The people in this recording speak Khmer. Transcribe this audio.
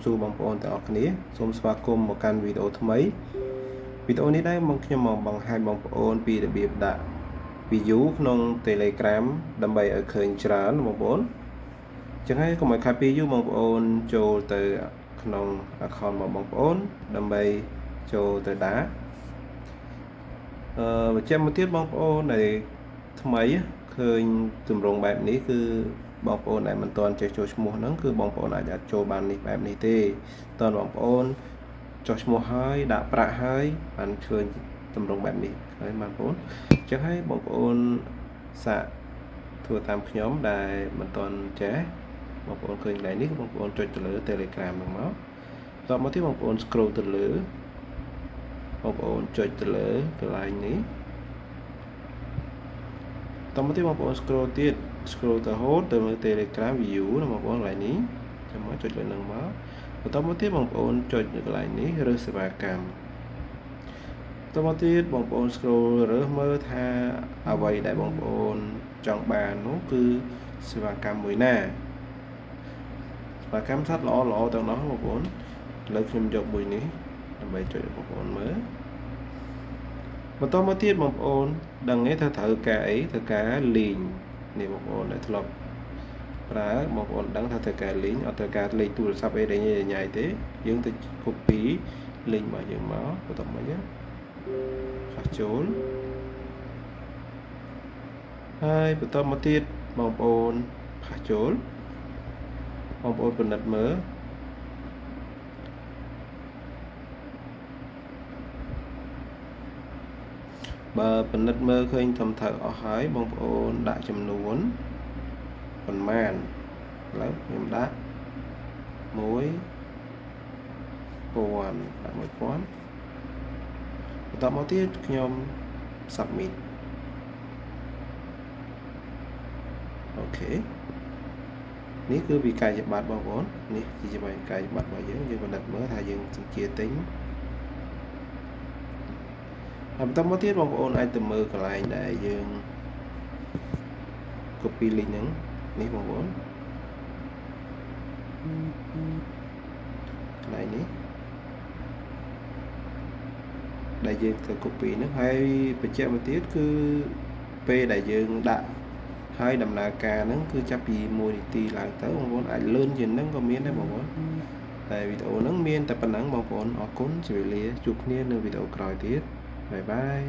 សួរបងប្អូនទាំងអស់គ្នាសូមស្វាគមន៍មកកាន់វីដេអូថ្មីវីដេអូនេះដែរមកខ្ញុំមកបង្ហាញបងប្អូនពីរបៀបដាក់ view ក្នុង Telegram ដើម្បីឲ្យឃើញច្រើនបងប្អូនចឹងហើយកុំឲ្យខាតពេលយូរបងប្អូនចូលទៅក្នុង account របស់បងប្អូនដើម្បីចូលទៅដាក់បញ្ជាក់មកទៀតបងប្អូនដែលថ្មីឃើញទម្រង់បែបនេះគឺបងប្អូនដែលមិនទាន់ចេះចូលឈ្មោះហ្នឹងគឺបងប្អូនអាចចូលបាននេះបែបនេះទេតើបងប្អូនចុះឈ្មោះហើយដាក់ប្រាក់ហើយបានឃើញទម្រង់បែបនេះហើយបងប្អូនអញ្ចឹងហើយបងប្អូនសាកធ្វើតាមខ្ញុំដែលមិនទាន់ចេះបងប្អូនឃើញកន្លែងនេះបងប្អូនចុចទៅលើ Telegram ហ្នឹងមកតមកទៀតបងប្អូន scroll ទៅលើបងប្អូនចុចទៅលើកន្លែងនេះតមកទៀតបងប្អូន scroll ទៀត scroll ទៅរហូតទៅមើល Telegram view ណាបងប្អូនកន្លែងនេះចាំមកចុចលើនឹងមកបន្តមកទៀតបងប្អូនចុចនៅកន្លែងនេះរើសសេវាកម្មបន្តមកទៀតបងប្អូន scroll រើសមើលថាអ្វីដែលបងប្អូនចង់បាននោះគឺសេវាកម្មមួយណាសេវាកម្មថាត់ល្អទាំងនោះបងប្អូនឥឡូវខ្ញុំយកមួយនេះដើម្បីចុចឲ្យបងប្អូនមើលបន្តមកទៀតបងប្អូនដឹងទេថាត្រូវការអីត្រូវការលេងនេះបងប្អូនដែលធ្លាប់ប្រើបងប្អូនដឹងថាត្រូវការលេងអត់ត្រូវការលេខទូរស័ព្ទអីដែលញ៉ៃទេយើងទៅ copy លេងរបស់យើងមកបន្តមកយើងឆាស់ចូលហើយបន្តមកទៀតបងប្អូនឆាស់ចូលបងប្អូនពិនិត្យមើលបើពិនិត្យមើលឃើញត្រឹមត្រូវអស់ហើយបងប្អូនដាក់ចំនួនប៉ុន្មានឥឡូវខ្ញុំដាក់1000ដាក់1000បន្តមកទៀតខ្ញុំ submit អូខេនេះគឺវិក័យប័ត្របងប្អូននេះគឺជាវិក័យប័ត្ររបស់យើងពិនិត្យមើលថាយើងជាទិញហើយបន្តមកទៀតបងប្អូនអាចទៅមើលកន្លែងដែលយើង copy link ហ្នឹងនេះបងប្អូនកន្លែងនេះដែលយើងទៅ copy ហ្នឹងហើយបញ្ជាក់មកទៀតគឺពេលដែលយើងដាក់ហើយដំណើរការហ្នឹងគឺចាប់ពី1នាទីឡើងទៅបងប្អូនអាចលឿនជាងហ្នឹងក៏មានដែរបងប្អូនតែវីដេអូហ្នឹងមានតែប៉ុណ្ណឹងបងប្អូនអរគុណជម្រាបលាជួបគ្នានៅវីដេអូក្រោយទៀតបាយបាយ